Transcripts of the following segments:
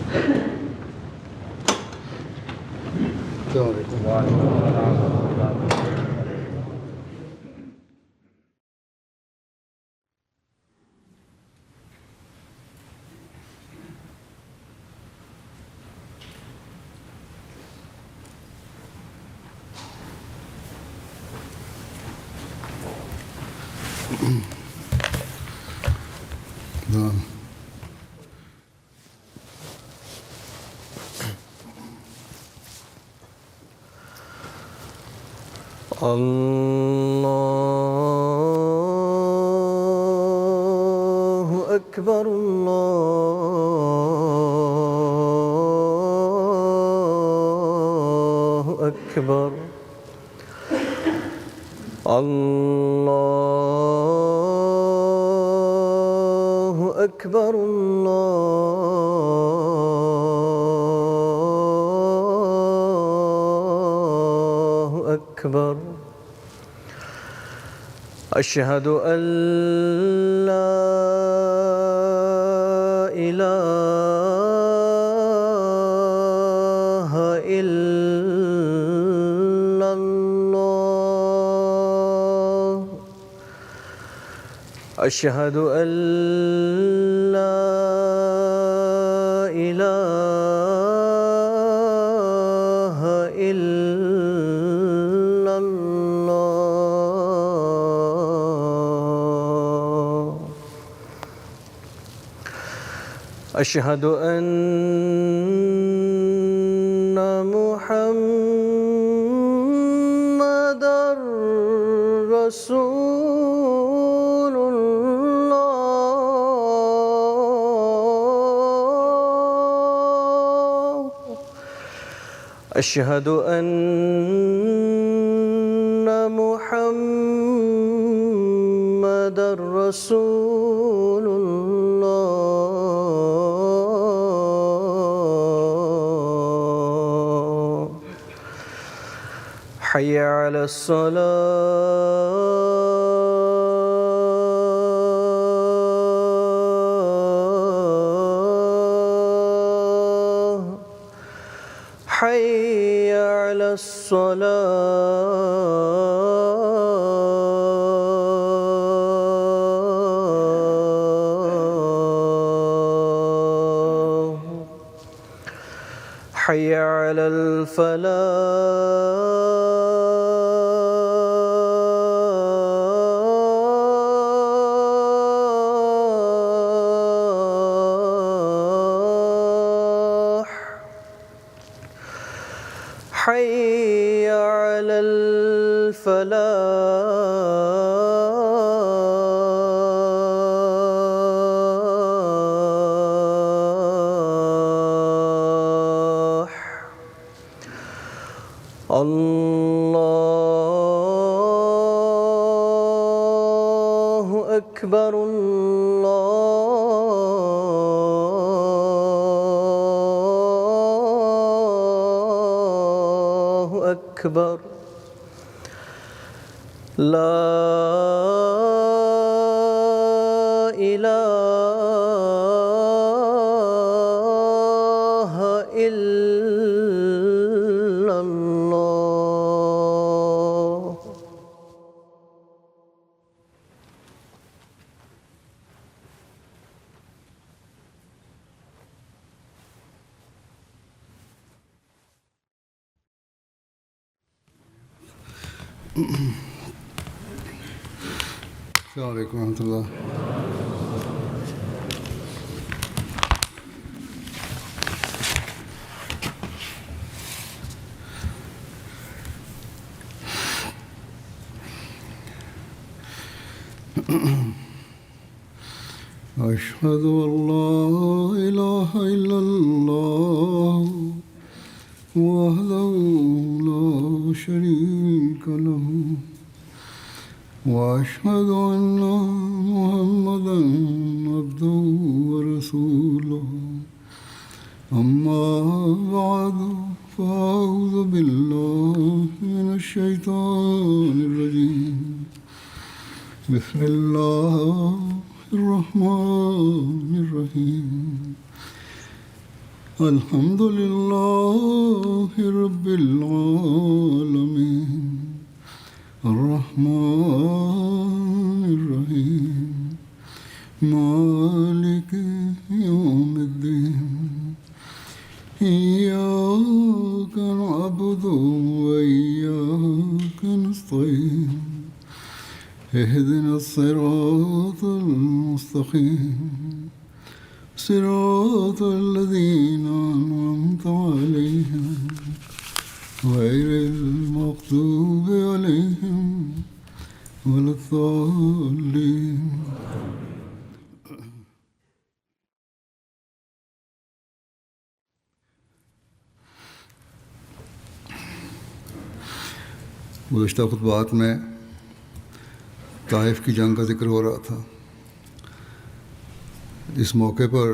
السلام علیکم. اللہ اکبر اللہ اکبر اللہ اکبر اللہ اکبر اشہد ان لا الہ الا اللہ اشہد ان لا الہ الا اللہ اشہد ان محمدًا رسول اللہ اشہد ان محمدًا رسول اللہ حی علی الصلاة حی علی الصلاة حی علی الفلاح حی علی الفلاح اللہ اکبر اللہ اکبر لا الہ الا اللہ السلام علیکم ورحمۃ اللہ. أشهد أن لا إله إلا الله وحده لا شريك له وأشهد أن محمدًا عبده ورسوله أما بعد فأعوذ بالله من الشيطان الرجيم بسم الله الرحمن الرحيم الحمد لله رب العالمين الرحمن الرحيم مالك يوم الدين إياك نعبد وإياك نستعين اهدنا الصراط المستقيم صراط الذين أنعمت عليهم غير المغضوب عليهم ولا الضالين. گزشتہ خطبات میں طائف کی جنگ کا ذکر ہو رہا تھا. اس موقع پر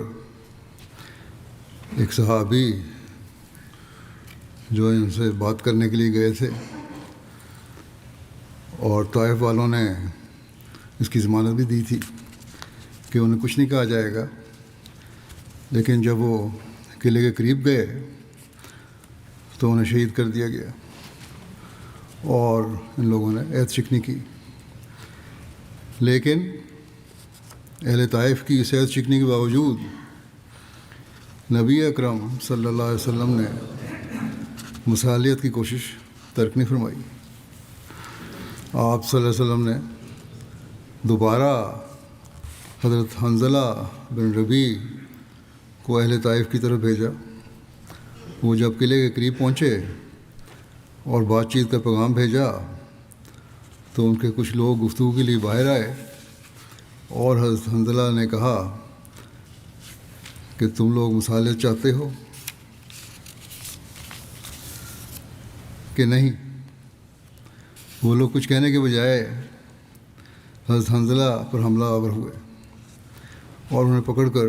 ایک صحابی جو ان سے بات کرنے کے لیے گئے تھے اور طائف والوں نے اس کی ضمانت بھی دی تھی کہ انہیں کچھ نہیں کہا جائے گا، لیکن جب وہ قلعے کے قریب گئے تو انہیں شہید کر دیا گیا اور ان لوگوں نے عہد شکنی کی. لیکن اہل طائف کی اس عہد شکنی کے باوجود نبی اکرم صلی اللہ علیہ وسلم نے مصالحت کی کوشش ترک نہیں فرمائی. آپ صلی اللہ علیہ وسلم نے دوبارہ حضرت حنظلہ بن ربیع کو اہل طائف کی طرف بھیجا. وہ جب قلعے کے قریب پہنچے اور بات چیت کا پیغام بھیجا تو ان کے کچھ لوگ گفتگو کے لیے باہر آئے اور حضرت حنظلہ نے کہا کہ تم لوگ مصالحت چاہتے ہو کہ نہیں؟ وہ لوگ کچھ کہنے کے بجائے حضرت حنظلہ پر حملہ آور ہوئے اور انہیں پکڑ کر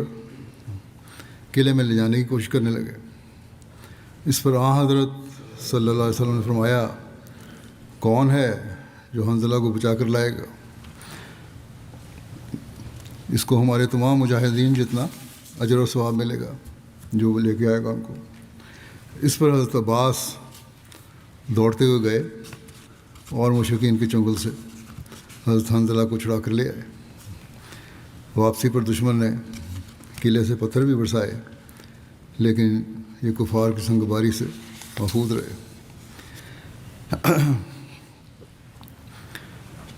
قلعے میں لے جانے کی کوشش کرنے لگے. اس پر حضرت صلی اللہ علیہ وسلم نے فرمایا، کون ہے جو حنظلہ کو بچا کر لائے گا؟ اس کو ہمارے تمام مجاہدین جتنا اجر و ثواب ملے گا جو وہ لے کے آئے گا ان کو. اس پر حضرت عباس دوڑتے ہوئے گئے اور مشرکین کے چنگل سے حضرت حنظلہ کو چھڑا کر لے آئے. واپسی پر دشمن نے قلعے سے پتھر بھی برسائے لیکن یہ کفار کی سنگباری سے محفوظ رہے.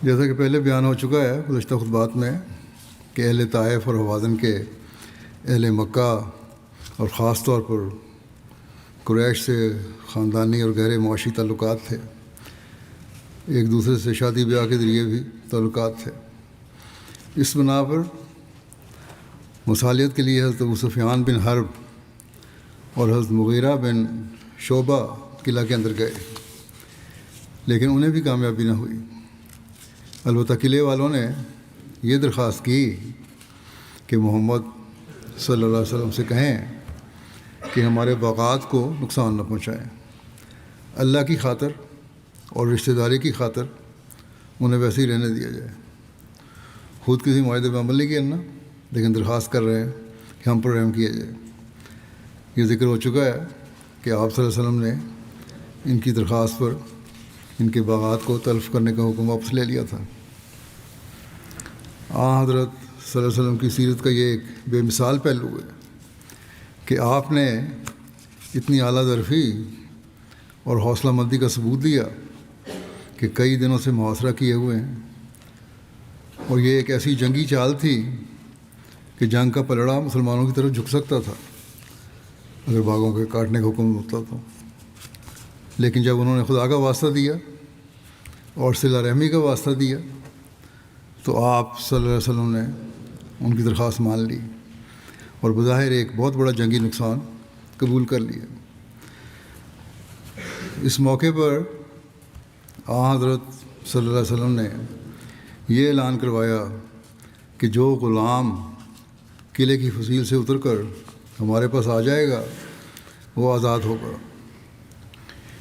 جیسا کہ پہلے بیان ہو چکا ہے گزشتہ خطبات میں کہ اہل طائف اور ہوازن کے اہل مکہ اور خاص طور پر قریش سے خاندانی اور گہرے معاشی تعلقات تھے. ایک دوسرے سے شادی بیاہ کے ذریعے بھی تعلقات تھے. اس بنا پر مصالحت کے لیے حضرت ابو سفیان بن حرب اور حضرت مغیرہ بن شعبہ قلعہ کے اندر گئے لیکن انہیں بھی کامیابی نہ ہوئی. البتہ قلعے والوں نے یہ درخواست کی کہ محمد صلی اللہ علیہ وسلم سے کہیں کہ ہمارے باغات کو نقصان نہ پہنچائیں. اللہ کی خاطر اور رشتہ داری کی خاطر انہیں ویسے ہی رہنے دیا جائے. خود کسی معاہدے پہ عمل نہیں کرنا لیکن درخواست کر رہے ہیں کہ ہم پر رحم کیا جائے. یہ ذکر ہو چکا ہے کہ آپ صلی اللہ علیہ وسلم نے ان کی درخواست پر ان کے باغات کو تلف کرنے کا حکم واپس لے لیا تھا. حضرت صلی اللہ علیہ وسلم کی سیرت کا یہ ایک بے مثال پہلو ہے کہ آپ نے اتنی اعلیٰ ظرفی اور حوصلہ مندی کا ثبوت دیا کہ کئی دنوں سے محاصرہ کیے ہوئے ہیں اور یہ ایک ایسی جنگی چال تھی کہ جنگ کا پلڑا مسلمانوں کی طرف جھک سکتا تھا اگر باغوں کے کاٹنے کا حکم ہوتا تو. لیکن جب انہوں نے خدا کا واسطہ دیا اور صلہ رحمی کا واسطہ دیا تو آپ صلی اللہ علیہ وسلم نے ان کی درخواست مان لی اور بظاہر ایک بہت بڑا جنگی نقصان قبول کر لیا. اس موقع پر حضرت صلی اللہ علیہ وسلم نے یہ اعلان کروایا کہ جو غلام قلعے کی فصیل سے اتر کر ہمارے پاس آ جائے گا وہ آزاد ہوگا.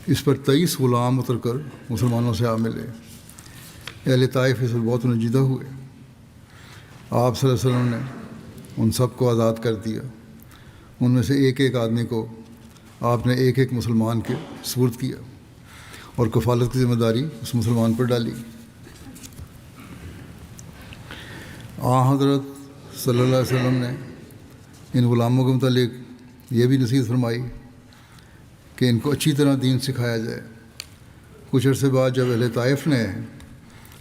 اس پر 23 غلام اتر کر مسلمانوں سے آ ملے. اہل طائف اس پر بہت نجیدہ ہوئے. آپ صلی اللہ علیہ وسلم نے ان سب کو آزاد کر دیا ان میں سے ایک ایک آدمی کو آپ نے ایک ایک مسلمان کے سپرد کیا اور کفالت کی ذمہ داری اس مسلمان پر ڈالی۔ حضرت صلی اللہ علیہ وسلم نے ان غلاموں کے متعلق یہ بھی نصیحت فرمائی کہ ان کو اچھی طرح دین سکھایا جائے۔ کچھ عرصے بعد جب اہل طائف نے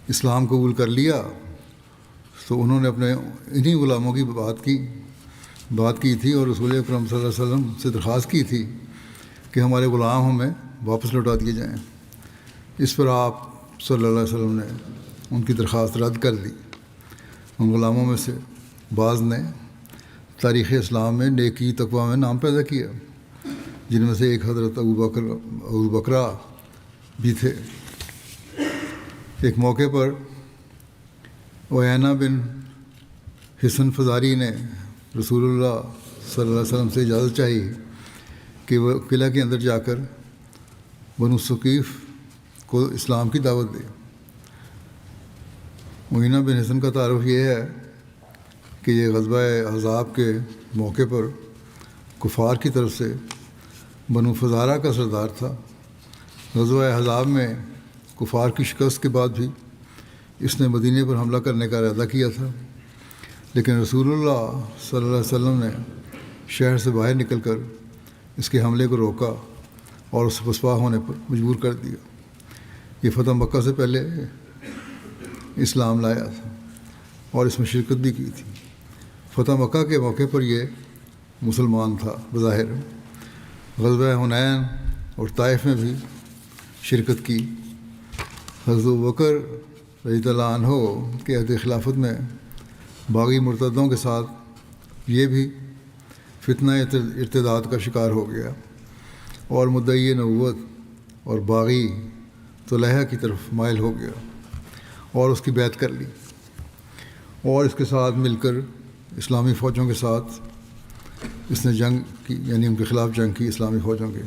اسلام قبول کر لیا تو انہوں نے اپنے انہی غلاموں کی بات کی تھی اور رسول اکرم صلی اللہ علیہ وسلم سے درخواست کی تھی کہ ہمارے غلام ہمیں واپس لوٹا دیے جائیں۔ اس پر آپ صلی اللہ علیہ وسلم نے ان کی درخواست رد کر دی۔ ان غلاموں میں سے بعض نے تاریخ اسلام میں نیکی تقوی میں نام پیدا کیا، جن میں سے ایک حضرت ابو بکرہ بھی تھے۔ ایک موقع پر عیینہ بن حصن فزاری نے رسول اللہ صلی اللہ علیہ وسلم سے اجازت چاہی کہ وہ قلعہ کے اندر جا کر بنو ثقیف کو اسلام کی دعوت دے۔ عیینہ بن حصن کا تعارف یہ ہے کہ یہ غزوہ احزاب کے موقع پر کفار کی طرف سے بنو فزارہ کا سردار تھا۔ غزوہ احزاب میں کفار کی شکست کے بعد بھی اس نے مدینے پر حملہ کرنے کا ارادہ کیا تھا، لیکن رسول اللہ صلی اللہ علیہ وسلم نے شہر سے باہر نکل کر اس کے حملے کو روکا اور اسے پسپا ہونے پر مجبور کر دیا۔ یہ فتح مکہ سے پہلے اسلام لایا تھا اور اس میں شرکت بھی کی تھی۔ فتح مکہ کے موقع پر یہ مسلمان تھا بظاہر۔ غزوہ حنین اور طائف میں بھی شرکت کی۔ حضرت ابوبکر رضی اللہ عنہ کے عہد خلافت میں باغی مرتدوں کے ساتھ یہ بھی فتنہ ارتداد کا شکار ہو گیا اور مدعی نبوت اور باغی طلحہ کی طرف مائل ہو گیا اور اس کی بیعت کر لی اور اس کے ساتھ مل کر اسلامی فوجوں کے ساتھ اس نے جنگ کی، یعنی ان کے خلاف جنگ کی اسلامی فوجوں کے۔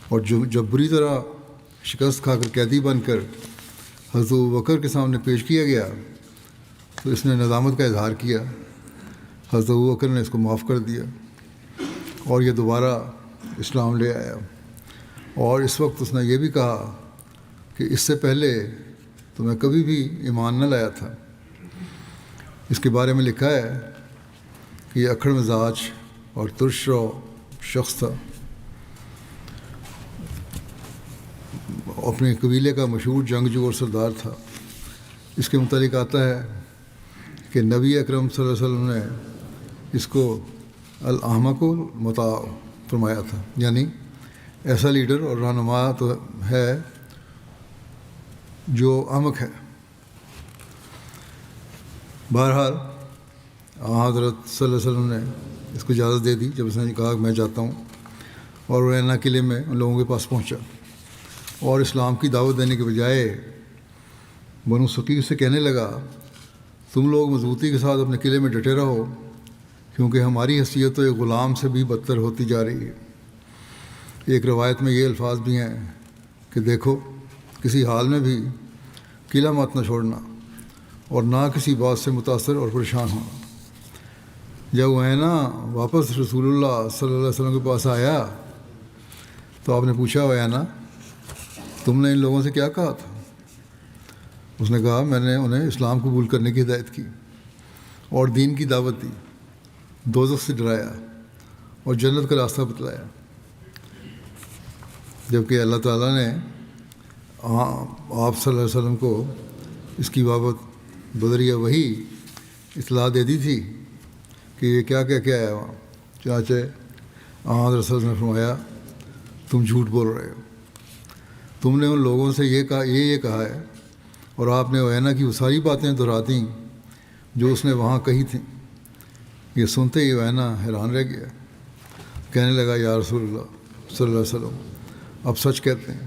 اور جب بری طرح شکست کھا کر قیدی بن کر حضرت ابوبکر کے سامنے پیش کیا گیا تو اس نے ندامت کا اظہار کیا۔ حضرت ابوبکر نے اس کو معاف کر دیا اور یہ دوبارہ اسلام لے آیا، اور اس وقت اس نے یہ بھی کہا کہ اس سے پہلے تو میں کبھی بھی ایمان نہ لایا تھا۔ اس کے بارے میں لکھا ہے کہ یہ اکھڑ مزاج اور ترش رو شخص تھا، اپنے قبیلے کا مشہور جنگجو اور سردار تھا۔ اس کے متعلق آتا ہے کہ نبی اکرم صلی اللہ علیہ وسلم نے اس کو الاحمق المطاع فرمایا تھا، یعنی ایسا لیڈر اور رہنما تو ہے جو احمق ہے۔ بہرحال حضرت صلی اللہ علیہ وسلم نے اس کو اجازت دے دی جب اس نے کہا کہ میں جاتا ہوں، اور رینا قلعے میں ان لوگوں کے پاس پہنچا اور اسلام کی دعوت دینے کے بجائے بنو ثقیف سے کہنے لگا تم لوگ مضبوطی کے ساتھ اپنے قلعے میں ڈٹے رہو، کیونکہ ہماری حیثیت تو ایک غلام سے بھی بدتر ہوتی جا رہی ہے۔ ایک روایت میں یہ الفاظ بھی ہیں کہ دیکھو کسی حال میں بھی قلعہ مت نہ چھوڑنا اور نہ کسی بات سے متاثر اور پریشان ہونا۔ جب وہ ہے نا واپس رسول اللہ صلی اللہ علیہ وسلم کے پاس آیا تو آپ نے پوچھا وہ ہے نا تم نے ان لوگوں سے کیا کہا تھا؟ اس نے کہا میں نے انہیں اسلام قبول کرنے کی ہدایت کی اور دین کی دعوت دی، دوزخ سے ڈرایا اور جنت کا راستہ بتلایا۔ جبکہ اللہ تعالیٰ نے آپ صلی اللہ علیہ وسلم کو اس کی بابت بذریعہ وحی اطلاع دے دی تھی کہ یہ کیا کیا کیا ہے وہاں۔ چنانچہ حضرت صلی اللہ علیہ وسلم نے فرمایا تم جھوٹ بول رہے ہو، تم نے ان لوگوں سے یہ کہا ہے، اور آپ نے وینا کی وہ ساری باتیں دہرا دیں جو اس نے وہاں کہی تھیں۔ یہ سنتے ہی وینا حیران رہ گیا، کہنے لگا یا رسول اللہ صلی اللہ علیہ وسلم اب سچ کہتے ہیں،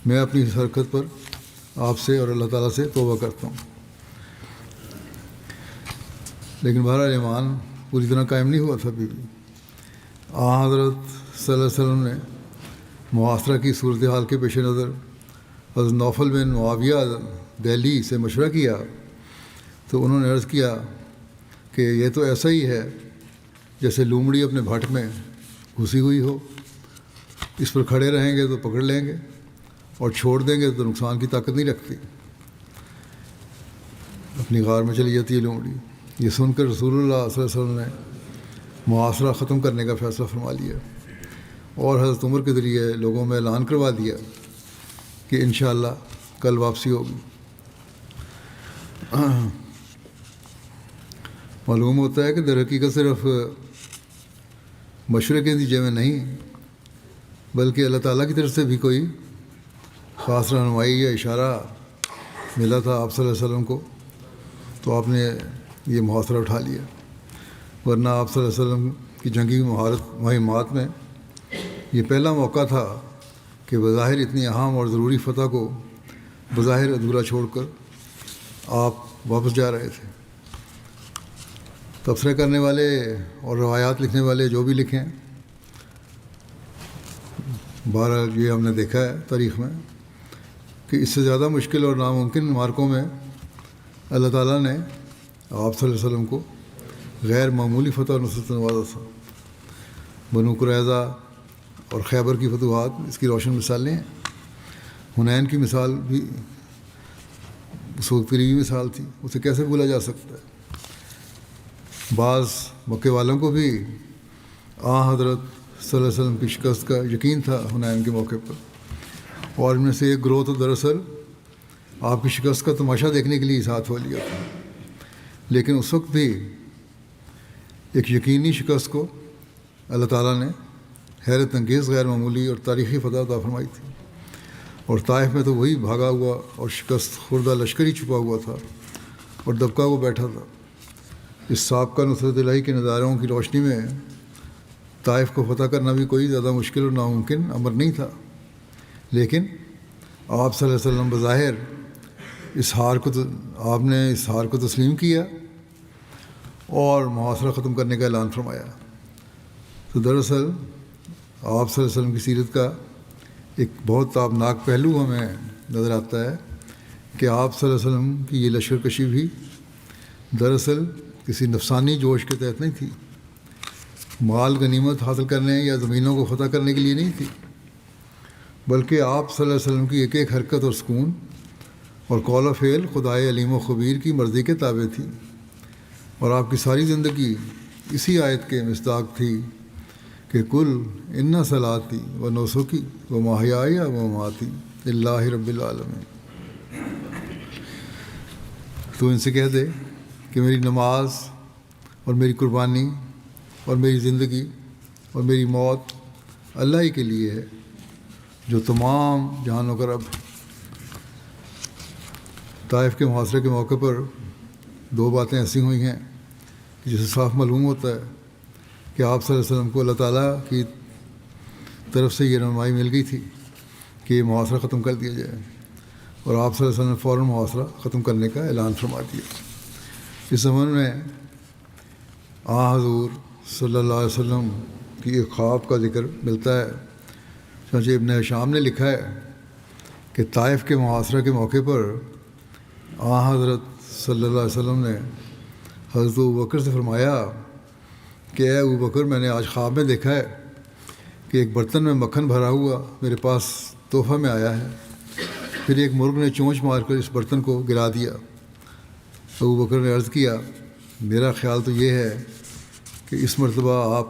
میں اپنی اس حرکت پر آپ سے اور اللہ تعالیٰ سے توبہ کرتا ہوں۔ لیکن بہرحال ایمان پوری طرح قائم نہیں ہوا تھا ابھی بھی۔ حضرت صلی اللہ علیہ وسلم نے معاصرہ کی صورتحال کے پیش نظر حضرت نوفل بن معاویہ دہلی سے مشورہ کیا تو انہوں نے عرض کیا کہ یہ تو ایسا ہی ہے جیسے لومڑی اپنے بھٹ میں گھسی ہوئی ہو. اس پر کھڑے رہیں گے تو پکڑ لیں گے اور چھوڑ دیں گے تو نقصان کی طاقت نہیں رکھتی, اپنی غار میں چلی جاتی ہے لومڑی. یہ سن کر رسول اللہ صلی اللہ علیہ وسلم نے محاصرہ ختم کرنے کا فیصلہ فرما لیا اور حضرت عمر کے ذریعے لوگوں میں اعلان کروا دیا کہ انشاءاللہ کل واپسی ہوگی. معلوم ہوتا ہے کہ در حقیقت صرف مشورے کے نتیجے میں نہیں بلکہ اللہ تعالیٰ کی طرف سے بھی کوئی خاص رہنمائی یا اشارہ ملا تھا آپ صلی اللہ علیہ وسلم کو, تو آپ نے یہ محاصرہ اٹھا لیا. ورنہ آپ صلی اللہ علیہ وسلم کی جنگی مہمات میں یہ پہلا موقع تھا کہ بظاہر اتنی اہم اور ضروری فتح کو بظاہر ادھورا چھوڑ کر آپ واپس جا رہے تھے. تبصرے کرنے والے اور روایات لکھنے والے جو بھی لکھیں, بہرحال یہ ہم نے دیکھا ہے تاریخ میں کہ اس سے زیادہ مشکل اور ناممکن مارکوں میں اللہ تعالیٰ نے آپ صلی اللہ علیہ وسلم کو غیر معمولی فتح اور نصرت نوازا تھا. بنو قریظہ اور خیبر کی فتوحات اس کی روشن مثالیں ہیں. حنین کی مثال بھی اس وقت قریبی مثال تھی, اسے کیسے بھولا جا سکتا ہے. بعض مکے والوں کو بھی حضرت صلی اللہ علیہ وسلم کی شکست کا یقین تھا حنین کے موقع پر, اور ان میں سے ایک گروہ تو دراصل آپ کی شکست کا تماشا دیکھنے کے لیے ساتھ ہو لیا تھا. لیکن اس وقت بھی ایک یقینی شکست کو اللہ تعالیٰ نے حیرت انگیز غیر معمولی اور تاریخی فتح عطا فرمائی تھی. اور طائف میں تو وہی بھاگا ہوا اور شکست خوردہ لشکر ہی چھپا ہوا تھا اور دبکا ہوا بیٹھا تھا. اس سابقہ نصرت الہی کے نظاروں کی روشنی میں طائف کو فتح کرنا بھی کوئی زیادہ مشکل اور ناممکن امر نہیں تھا. لیکن آپ صلی اللہ علیہ وسلم بظاہر آپ نے اس ہار کو تسلیم کیا اور محاصرہ ختم کرنے کا اعلان فرمایا. تو دراصل آپ صلی اللہ علیہ وسلم کی سیرت کا ایک بہت تابناک پہلو ہمیں نظر آتا ہے کہ آپ صلی اللہ علیہ وسلم کی یہ لشکر کشی بھی دراصل کسی نفسانی جوش کے تحت نہیں تھی, مال غنیمت حاصل کرنے یا زمینوں کو فتح کرنے کے لیے نہیں تھی, بلکہ آپ صلی اللہ علیہ وسلم کی ایک ایک حرکت اور سکون اور قول و فعل خدائے علیم و خبیر کی مرضی کے تابع تھی. اور آپ کی ساری زندگی اسی آیت کے مصداق تھی کہ کل ان صلاتی و نسکی و محیای و مماتی للہ رب العالمین. تو ان سے کہہ دے کہ میری نماز اور میری قربانی اور میری زندگی اور میری موت اللہ ہی کے لیے ہے جو تمام جہانوں کا رب. طائف کے محاصرے کے موقع پر دو باتیں ایسی ہوئی ہیں کہ جسے صاف معلوم ہوتا ہے کہ آپ صلی اللہ علیہ وسلم کو اللہ تعالیٰ کی طرف سے یہ رہنمائی مل گئی تھی کہ یہ محاصرہ ختم کر دیا جائے, اور آپ صلی اللہ علیہ وسلم نے فوراً محاصرہ ختم کرنے کا اعلان فرما دیا. اس زمانے میں حضور صلی اللہ علیہ وسلم کی ایک خواب کا ذکر ملتا ہے. چنانچہ ابن ہشام نے لکھا ہے کہ طائف کے محاصرہ کے موقع پر حضرت صلی اللہ علیہ وسلم نے حضرت ابوبکر سے فرمایا کہ اے ابوبکر, میں نے آج خواب میں دیکھا ہے کہ ایک برتن میں مکھن بھرا ہوا میرے پاس تحفہ میں آیا ہے. پھر ایک مرغ نے چونچ مار کر اس برتن کو گرا دیا. ابوبکر نے عرض کیا, میرا خیال تو یہ ہے کہ اس مرتبہ آپ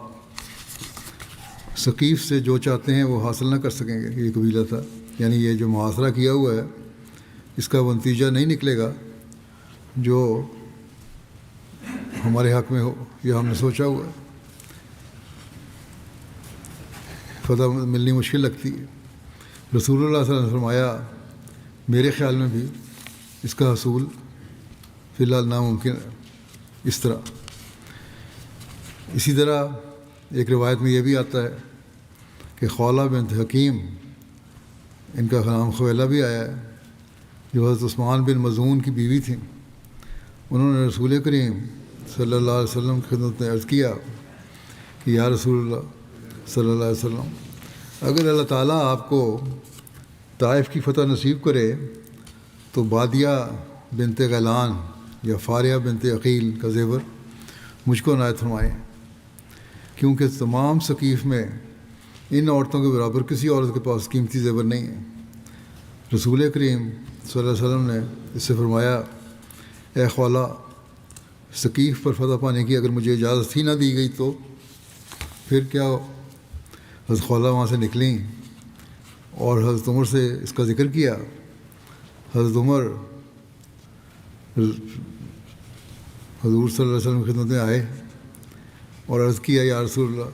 ثقیف سے جو چاہتے ہیں وہ حاصل نہ کر سکیں گے. یہ قبیلہ تھا, یعنی یہ جو محاصرہ کیا ہوا ہے اس کا وہ نتیجہ نہیں نکلے گا جو ہمارے حق میں ہو, یہ ہم نے سوچا ہوا ہے. فتح ملنی مشکل لگتی ہے. رسول اللہ صلی اللہ علیہ وسلم نے فرمایا, میرے خیال میں بھی اس کا حصول فی الحال ناممکن ہے. اس طرح اسی طرح ایک روایت میں یہ بھی آتا ہے کہ خولہ بنت حکیم, ان کا نام خویلہ بھی آیا ہے, جو حضرت عثمان بن مظعون کی بیوی تھیں. انہوں نے رسول کریم صلی اللہ علیہ وسلم کی خدمت میں عرض کیا کہ یا رسول اللہ صلی اللہ علیہ وسلم, اگر اللہ تعالیٰ آپ کو طائف کی فتح نصیب کرے تو بادیہ بنت غیلان یا فاریہ بنت عقیل کا زیور مجھ کو عنایت فرمائیں. کیونکہ تمام ثقیف میں ان عورتوں کے برابر کسی عورت کے پاس قیمتی زیور نہیں ہے۔ رسول کریم صلی اللہ علیہ وسلم نے اس سے فرمایا، اے خولہ، ثقیف پر فتح پانے کی اگر مجھے اجازت ہی نہ دی گئی تو پھر کیا ہو؟ حضرت خولہ وہاں سے نکلیں اور حضرت عمر سے اس کا ذکر کیا۔ حضرت عمر حضور صلی اللہ علیہ وسلم کی خدمت میں آئے اور عرض کیا، یا رسول اللہ،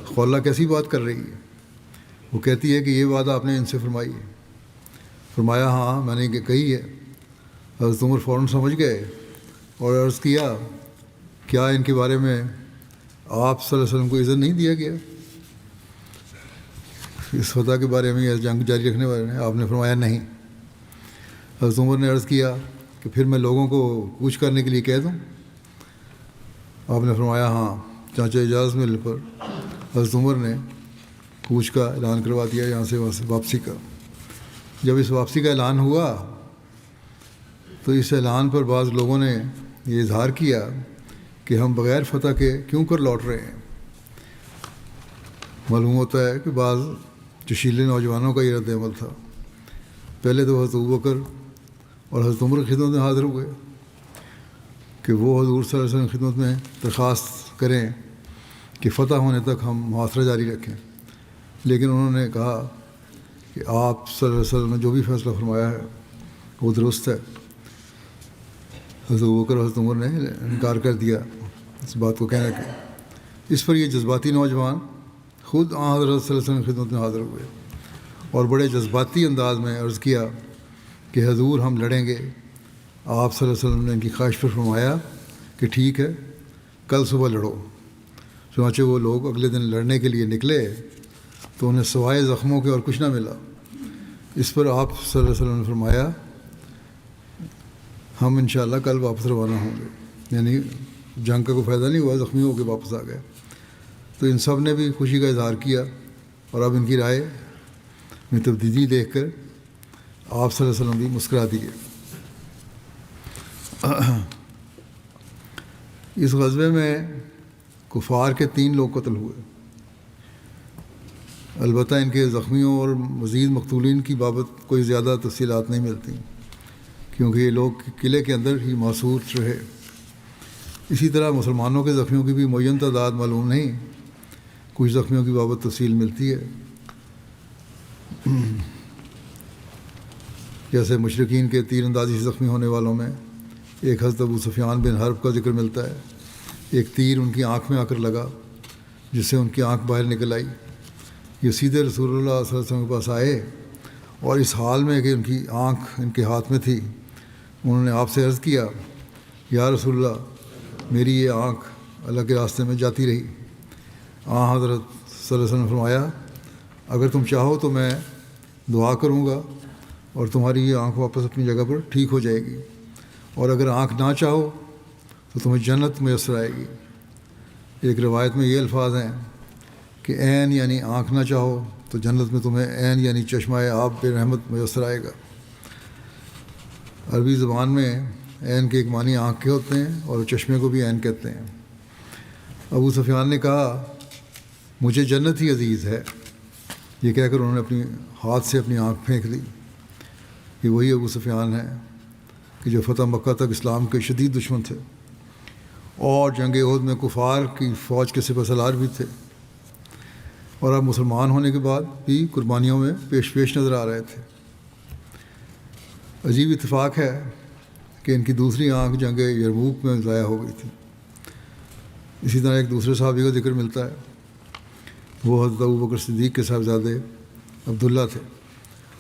خولہ کیسی بات کر رہی ہے؟ وہ کہتی ہے کہ یہ بات آپ نے ان سے فرمائی ہے۔ فرمایا، ہاں میں نے کہی ہے۔ حضرت عمر فوراً سمجھ گئے اور عرض کیا، کیا ان کے بارے میں آپ صلی اللہ علیہ وسلم کو اذن نہیں دیا گیا اس فتح کے بارے میں یا جنگ جاری رکھنے والے نے؟ آپ نے فرمایا نہیں۔ حضرت عمر نے عرض کیا کہ پھر میں لوگوں کو کوچ کرنے کے لیے کہہ دوں؟ آپ نے فرمایا ہاں۔ چانچہ اجازت ملنے پر حضرت عمر نے کوچ کا اعلان کروا دیا، یہاں سے وہاں سے واپسی کا۔ جب اس واپسی کا اعلان ہوا تو اس اعلان پر بعض لوگوں نے یہ اظہار کیا کہ ہم بغیر فتح کے کیوں کر لوٹ رہے ہیں۔ معلوم ہوتا ہے کہ بعض جشیلے نوجوانوں کا یہ رد عمل تھا۔ پہلے تو حضرت ابوبکر اور حضرت عمر کی خدمت میں حاضر ہوئے کہ وہ حضور صلی اللہ علیہ وسلم کی خدمت میں درخواست کریں کہ فتح ہونے تک ہم محاصرہ جاری رکھیں، لیکن انہوں نے کہا کہ آپ صلی اللہ علیہ وسلم نے جو بھی فیصلہ فرمایا ہے وہ درست ہے۔ حضرت ابوبکر اور حضرت عمر نے انکار کر دیا اس بات کو کہنے کے۔ اس پر یہ جذباتی نوجوان خود حضرت صلی اللہ علیہ وسلم کی خدمت میں حاضر ہوئے اور بڑے جذباتی انداز میں عرض کیا کہ حضور ہم لڑیں گے۔ آپ صلی اللہ علیہ وسلم نے ان کی خواہش پر فرمایا کہ ٹھیک ہے، کل صبح لڑو۔ چنانچہ وہ لوگ اگلے دن لڑنے کے لیے نکلے تو انہیں سوائے زخموں کے اور کچھ نہ ملا۔ اس پر آپ صلی اللہ علیہ وسلم نے فرمایا، ہم انشاءاللہ کل واپس روانہ ہوں گے۔ یعنی جنگ کا کوئی فائدہ نہیں ہوا، زخمی ہو کے واپس آ گئے۔ تو ان سب نے بھی خوشی کا اظہار کیا اور اب ان کی رائے میں تبدیلی دیکھ کر آپ صلی اللہ علیہ وسلم بھی مسکرا دیے۔ اس غزوے میں کفار کے 3 لوگ قتل ہوئے۔ البتہ ان کے زخمیوں اور مزید مقتولین کی بابت کوئی زیادہ تفصیلات نہیں ملتی، کیونکہ یہ لوگ قلعے کے اندر ہی محصور رہے۔ اسی طرح مسلمانوں کے زخمیوں کی بھی معین تعداد معلوم نہیں، کچھ زخمیوں کی بابت تفصیل ملتی ہے، جیسے مشرکین کے تیر اندازی سے زخمی ہونے والوں میں ایک حضرت ابو سفیان بن حرب کا ذکر ملتا ہے۔ ایک تیر ان کی آنکھ میں آ کر لگا جس سے ان کی آنکھ باہر نکل آئی۔ یہ سیدھے رسول اللہ صلی اللہ علیہ وسلم کے پاس آئے اور اس حال میں کہ ان کی آنکھ ان کے ہاتھ میں تھی، انہوں نے آپ سے عرض کیا، یا رسول اللہ، میری یہ آنکھ اللہ کے راستے میں جاتی رہی۔ حضرت صلی اللہ علیہ وسلم نے فرمایا، اگر تم چاہو تو میں دعا کروں گا اور تمہاری یہ آنکھ واپس اپنی جگہ پر ٹھیک ہو جائے گی، اور اگر آنکھ نہ چاہو تو تمہیں جنت میسر آئے گی۔ ایک روایت میں یہ الفاظ ہیں کہ عین یعنی آنکھ نہ چاہو تو جنت میں تمہیں عین یعنی چشمہ آب بے رحمت میسر آئے گا۔ عربی زبان میں عین کے ایک معنی آنکھ کے ہوتے ہیں اور چشمے کو بھی عین کہتے ہیں۔ ابو سفیان نے کہا، مجھے جنت ہی عزیز ہے۔ یہ کہہ کر انہوں نے اپنی ہاتھ سے اپنی آنکھ پھینک دی۔ یہ وہی ابو سفیان ہے کہ جو فتح مکہ تک اسلام کے شدید دشمن تھے اور جنگ احد میں کفار کی فوج کے سپہ سالار بھی تھے، اور اب مسلمان ہونے کے بعد بھی قربانیوں میں پیش نظر آ رہے تھے۔ عجیب اتفاق ہے کہ ان کی دوسری آنکھ جنگ یرموک میں ضائع ہو گئی تھی۔ اسی طرح ایک دوسرے صحابی کا ذکر ملتا ہے، وہ حضرت ابوبکر صدیق کے صاحبزادے عبداللہ تھے۔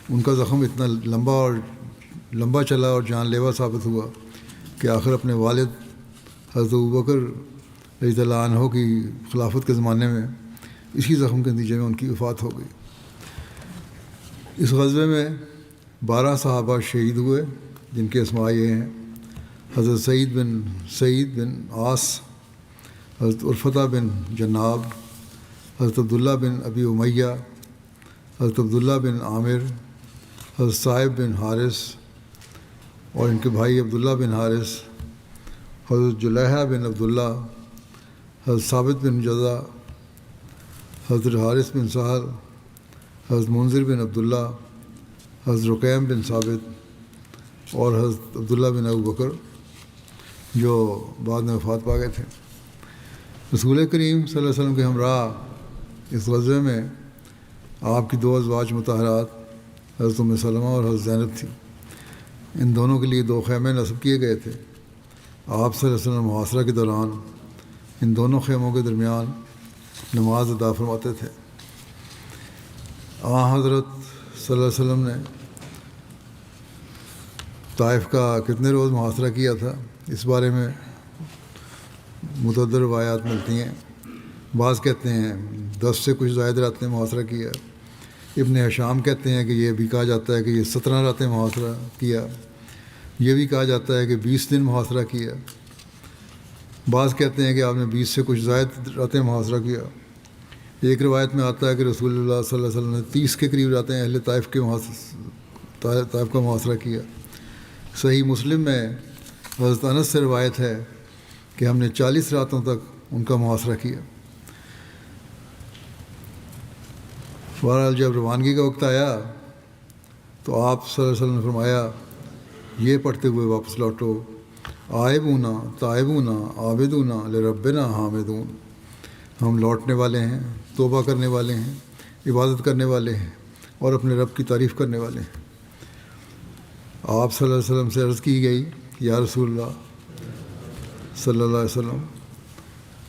ان کا زخم اتنا لمبا چلا اور جان لیوا ثابت ہوا کہ آخر اپنے والد حضرت ابوبکر رضی اللہ عنہ کی خلافت کے زمانے میں اسی زخم کے نتیجے میں ان کی وفات ہو گئی۔ اس غزوے میں 12 صحابہ شہید ہوئے، جن کے اسماء یہ ہیں: حضرت سعید بن عاص، حضرت عرفتہ بن جناب، حضرت عبداللہ بن ابی امیہ، حضرت عبداللہ بن عامر، حضرت صائب بن حارث اور ان کے بھائی عبداللہ بن حارث، حضرت جلیحہ بن عبداللہ، حضرت ثابت بن جزا، حضرت حارث بن سہل، حضرت منذر بن عبداللہ، حضرت رقیم بن ثابت اور حضرت عبداللہ بن ابو بکر جو بعد میں وفات پا گئے تھے۔ رسول کریم صلی اللہ علیہ وسلم کے ہمراہ اس غزوے میں آپ کی 2 ازواج مطہرات حضرت ام سلمہ اور حضرت زینب تھیں۔ ان دونوں کے لیے 2 خیمے نصب کیے گئے تھے۔ آپ صلی اللہ علیہ وسلم محاصرہ کے دوران ان دونوں خیموں کے درمیان نماز ادا فرماتے تھے۔ حضرت صلی اللہ علیہ وسلم نے طائف کا کتنے روز محاصرہ کیا تھا، اس بارے میں متعدد روایات ملتی ہیں۔ بعض کہتے ہیں 10 سے کچھ زائد راتیں محاصرہ کیا۔ ابن حشام کہتے ہیں کہ یہ بھی کہا جاتا ہے کہ یہ 17 راتیں محاصرہ کیا۔ یہ بھی کہا جاتا ہے کہ 20 دن محاصرہ کیا۔ بعض کہتے ہیں کہ آپ نے 20 سے کچھ زائد راتیں محاصرہ کیا۔ ایک روایت میں آتا ہے کہ رسول اللہ صلی اللہ علیہ وسلم نے 30 کے قریب راتیں اہل طائف کا محاصرہ کیا۔ صحیح مسلم میں حضرت انس سے روایت ہے کہ ہم نے 40 راتوں تک ان کا محاصرہ کیا۔ بہرحال جب روانگی کا وقت آیا تو آپ صلی اللہ علیہ وسلم نے فرمایا یہ پڑھتے ہوئے واپس لوٹو، آئبونا تائبونا عابدونا لربنا حامدون، ہم لوٹنے والے ہیں، توبہ کرنے والے ہیں، عبادت کرنے والے ہیں اور اپنے رب کی تعریف کرنے والے ہیں۔ آپ صلی اللہ علیہ وسلم سے عرض کی گئی کہ یا رسول اللہ صلی اللہ علیہ وسلم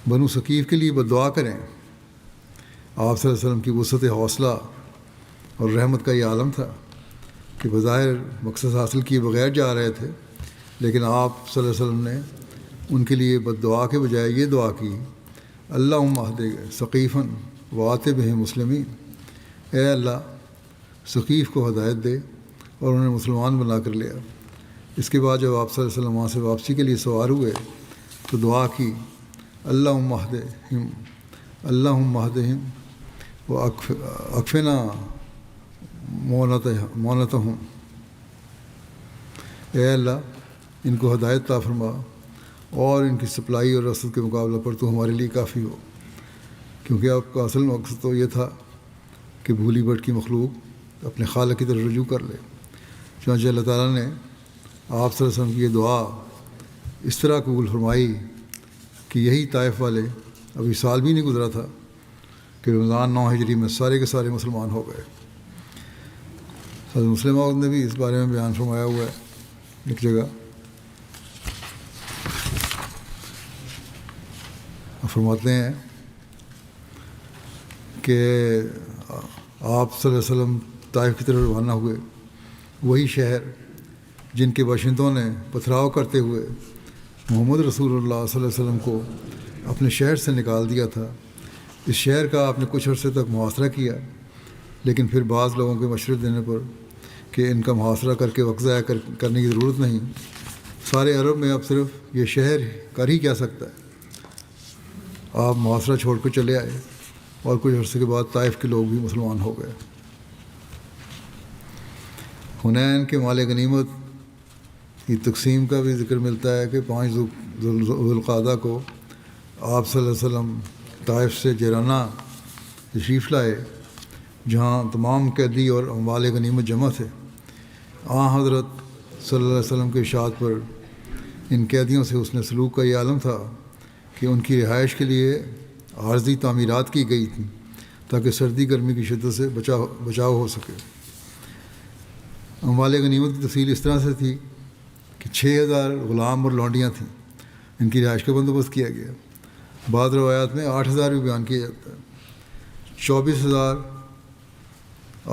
بنو ثقیف کے لیے بددعا کریں۔ آپ صلی اللہ علیہ وسلم کی وسعت حوصلہ اور رحمت کا یہ عالم تھا کہ بظاہر مقصد حاصل کیے بغیر جا رہے تھے، لیکن آپ صلی اللہ علیہ وسلم نے ان کے لیے بددعا کے بجائے یہ دعا کی، اللہم اہد ثقیفاً وآت بہم مسلمین، اے اللہ ثقیف کو ہدایت دے اور انہیں مسلمان بنا کر لیا۔ اس کے بعد جب آپ صلی اللہ علیہ وسلم وہاں سے واپسی کے لیے سوار ہوئے تو دعا کی، اللہم اہدہم واکفنا مونتہم، اے اللہ ان کو ہدایت عطا فرما اور ان کی سپلائی اور رسد کے مقابلہ پر تو ہمارے لیے کافی ہو، کیونکہ آپ کا اصل مقصد تو یہ تھا کہ بھولی بھٹکی مخلوق اپنے خالق کی طرف رجوع کر لے۔ چنانچہ اللہ تعالیٰ نے آپ صلی اللہ علیہ وسلم کی یہ دعا اس طرح قبول فرمائی کہ یہی طائف والے ابھی سال بھی نہیں گزرا تھا کہ رمضان 9 ہجری میں سارے کے سارے مسلمان ہو گئے۔ حضرت مسلم عورت نے بھی اس بارے میں بیان فرمایا ہوا ہے ایک جگہ، فرماتے ہیں کہ آپ صلی اللہ علیہ وسلم طائف کی طرف روانہ ہوئے۔ وہی شہر جن کے باشندوں نے پتھراؤ کرتے ہوئے محمد رسول اللہ صلی اللہ علیہ وسلم کو اپنے شہر سے نکال دیا تھا، اس شہر کا آپ نے کچھ عرصے تک محاصرہ کیا، لیکن پھر بعض لوگوں کے مشورے دینے پر کہ ان کا محاصرہ کر کے وقت ضائع کرنے کی ضرورت نہیں، سارے عرب میں اب صرف یہ شہر کر ہی کیا سکتا ہے، آپ محاصرہ چھوڑ کر چلے آئے اور کچھ عرصے کے بعد طائف کے لوگ بھی مسلمان ہو گئے۔ حنین کے مال غنیمت کی تقسیم کا بھی ذکر ملتا ہے کہ 5 ذوالقعدہ کو آپ صلی اللہ علیہ وسلم طائف سے جیرانہ تشریف لائے، جہاں تمام قیدی اور اموال غنیمت جمع تھے۔ حضرت صلی اللہ علیہ وسلم کے ارشاد پر ان قیدیوں سے حسن سلوک کا یہ عالم تھا کہ ان کی رہائش کے لیے عارضی تعمیرات کی گئی تھیں تاکہ سردی گرمی کی شدت سے بچاؤ ہو سکے۔ اموال غنیمت کی تفصیل اس طرح سے تھی کہ 6000 غلام اور لونڈیاں تھیں، ان کی رہائش کا بندوبست کیا گیا۔ بعض روایات میں 8000 بھی بیان کیا جاتا ہے۔ 24000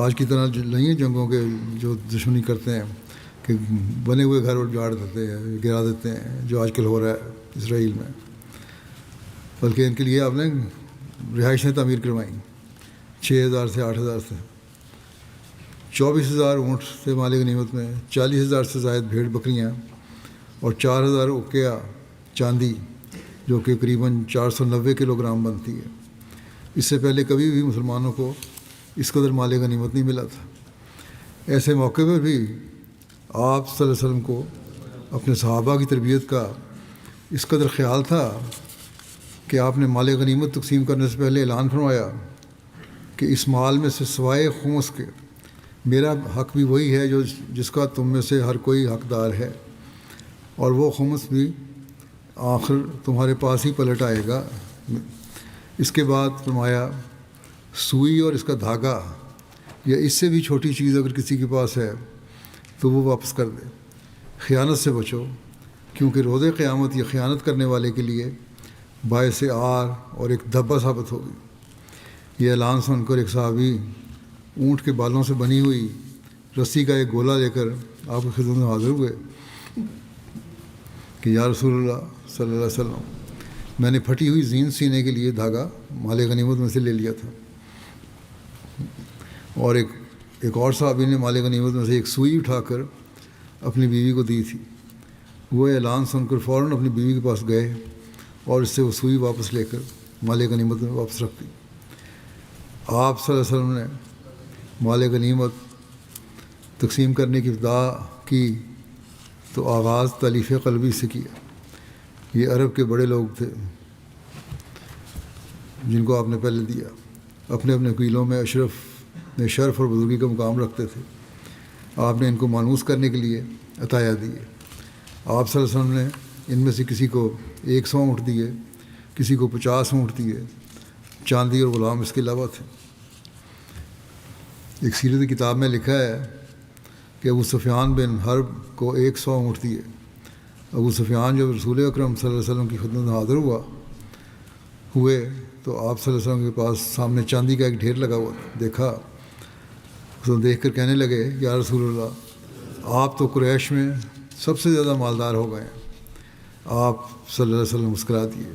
آج کی طرح نہیں ہیں جنگوں کے جو دشمنی کرتے ہیں کہ بنے ہوئے گھر اجاڑ دیتے ہیں، گرا دیتے ہیں، جو آج کل ہو رہا ہے اسرائیل میں، بلکہ ان کے لیے آپ نے رہائشیں تعمیر کروائیں 6000 سے 8000 سے۔ 24000 اونٹ سے مال غنیمت میں، 40000 سے زائد بھیڑ بکریاں اور 4000 اوقیہ چاندی جو کہ قریباً 490 کلو گرام بنتی ہے۔ اس سے پہلے کبھی بھی مسلمانوں کو اس قدر مال غنیمت نہیں ملا تھا۔ ایسے موقع پر بھی آپ صلی اللہ علیہ وسلم کو اپنے صحابہ کی تربیت کا اس قدر خیال تھا کہ آپ نے مال غنیمت تقسیم کرنے سے پہلے اعلان فرمایا کہ اس مال میں سے سوائے خمس کے میرا حق بھی وہی ہے جس کا تم میں سے ہر کوئی حقدار ہے، اور وہ خمس بھی آخر تمہارے پاس ہی پلٹ آئے گا۔ اس کے بعد فرمایا سوئی اور اس کا دھاگا یا اس سے بھی چھوٹی چیز اگر کسی کے پاس ہے تو وہ واپس کر دے۔ خیانت سے بچو، کیونکہ روز قیامت یہ خیانت کرنے والے کے لیے باعث عار اور ایک دھبا ثابت ہوگی۔ یہ اعلان سن کر ایک صحابی اونٹ کے بالوں سے بنی ہوئی رسی کا ایک گولا لے کر آپ کی خدمت میں حاضر ہوئے کہ یا رسول اللہ صلی اللہ علیہ وسلم، میں نے پھٹی ہوئی زین سینے کے لیے دھاگا مال غنیمت میں سے لے لیا تھا، اور ایک اور صحابی نے مال غنیمت میں سے ایک سوئی اٹھا کر اپنی بیوی کو دی تھی۔ وہ اعلان سن کر فوراً اپنی بیوی کے پاس گئے اور اس سے وہ سوئی واپس لے کر مال غنیمت میں واپس رکھ دی۔ آپ صلی اللہ علیہ وسلم نے مال غنیمت تقسیم کرنے کی ابتدا کی تو آغاز تالیف قلبی سے کیا۔ یہ عرب کے بڑے لوگ تھے جن کو آپ نے پہلے دیا، اپنے اپنے قبیلوں میں شرف اور بزرگی کا مقام رکھتے تھے۔ آپ نے ان کو مانوس کرنے کے لیے عطایا دیے۔ آپ صلی اللہ علیہ وسلم نے ان میں سے کسی کو 100 اونٹ دیے، کسی کو 50 اونٹ دیے، چاندی اور غلام اس کے علاوہ تھے۔ ایک سیرت کتاب میں لکھا ہے کہ ابو سفیان بن حرب کو 100 اونٹ دیے۔ ابو سفیان جب رسول اکرم صلی اللہ علیہ وسلم کی خدمت میں حاضر ہوئے تو آپ صلی اللہ علیہ وسلم کے پاس سامنے چاندی کا ایک ڈھیر لگا ہوا دیکھا۔ اس کو دیکھ کر کہنے لگے یا رسول اللہ، آپ تو قریش میں سب سے زیادہ مالدار ہو گئے ہیں۔ آپ صلی اللہ علیہ وسلم مسکرا دیے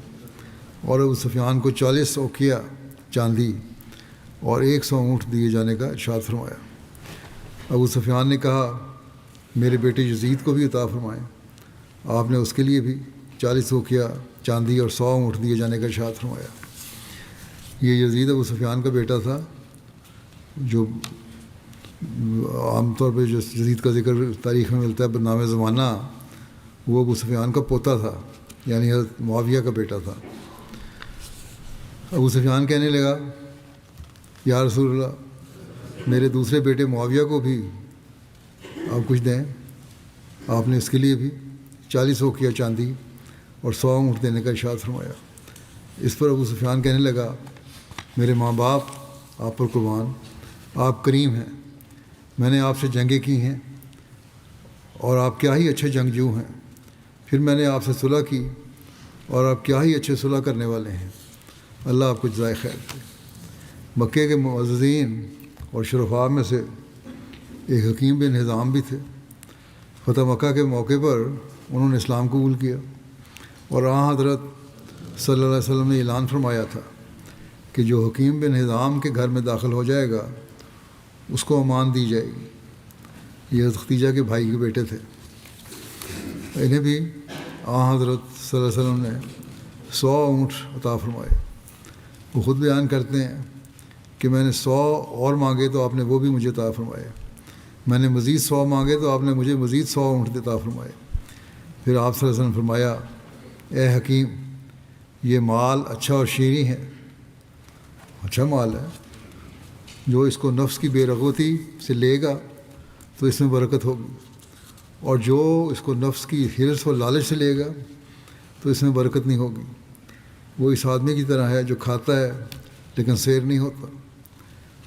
اور ابو سفیان کو 40 اوقیہ چاندی اور 100 اونٹ دیے جانے کا ارشاد فرمایا۔ ابو سفیان نے کہا میرے بیٹے یزید کو بھی عطا فرمائیں۔ آپ نے اس کے لیے بھی 40 اوقیہ چاندی اور 100 اونٹ دیے جانے کا ارشاد فرمایا۔ یہ یزید ابو سفیان کا بیٹا تھا، جو عام طور پہ جو یزید کا ذکر تاریخ میں ملتا ہے بدنام زمانہ، وہ ابو سفیان کا پوتا تھا، یعنی حضرت معاویہ کا بیٹا تھا۔ ابو سفیان کہنے لگا یا رسول اللہ، میرے دوسرے بیٹے معاویہ کو بھی آپ کچھ دیں۔ آپ نے اس کے لیے بھی 40 اوقیہ چاندی اور 100 اونٹ دینے کا ارشاد فرمایا۔ اس پر ابو سفیان کہنے لگا میرے ماں باپ آپ پر قربان، آپ کریم ہیں، میں نے آپ سے جنگیں کی ہیں اور آپ کیا ہی اچھے جنگجو ہیں، پھر میں نے آپ سے صلح کی اور آپ کیا ہی اچھے صلح کرنے والے ہیں، اللہ آپ کو جزائے خیر دے۔ مکے کے معززین اور شرفاء میں سے ایک حکیم بن حزام بھی تھے۔ فتح مکہ کے موقع پر انہوں نے اسلام قبول کیا اور حضرت صلی اللہ علیہ وسلم نے اعلان فرمایا تھا کہ جو حکیم بن حزام کے گھر میں داخل ہو جائے گا اس کو امان دی جائے گی۔ یہ ختیجہ کے بھائی کے بیٹے تھے۔ انہیں بھی حضرت صلی اللہ علیہ وسلم نے 100 اونٹ عطا فرمائے۔ وہ خود بیان کرتے ہیں کہ میں نے 100 اور مانگے تو آپ نے وہ بھی مجھے عطا فرمائے، میں نے مزید 100 مانگے تو آپ نے مجھے مزید 100 اونٹ عطا فرمائے۔ پھر آپ صلی اللہ علیہ وسلم نے فرمایا اے حکیم، یہ مال اچھا اور شیریں ہے، اچھا مال ہے، جو اس کو نفس کی بے رغبتی سے لے گا تو اس میں برکت ہوگی، اور جو اس کو نفس کی حرص و لالچ سے لے گا تو اس میں برکت نہیں ہوگی۔ وہ اس آدمی کی طرح ہے جو کھاتا ہے لیکن سیر نہیں ہوتا۔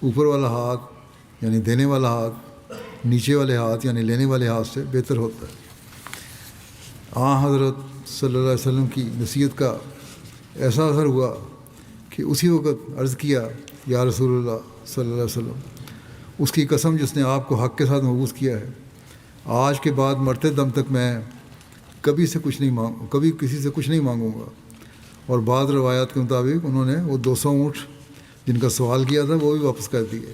اوپر والا ہاتھ یعنی دینے والا ہاتھ نیچے والے ہاتھ یعنی لینے والے ہاتھ سے بہتر ہوتا ہے۔ حضرت صلی اللہ علیہ وسلم کی نصیحت کا ایسا اثر ہوا کہ اسی وقت عرض کیا یا رسول اللہ صلی اللہ علیہ وسلم، اس کی قسم جس نے آپ کو حق کے ساتھ مبعوث کیا ہے، آج کے بعد مرتے دم تک میں کبھی کسی سے کچھ نہیں مانگوں گا۔ اور بعض روایات کے مطابق انہوں نے وہ 200 اونٹ جن کا سوال کیا تھا وہ بھی واپس کر دیے،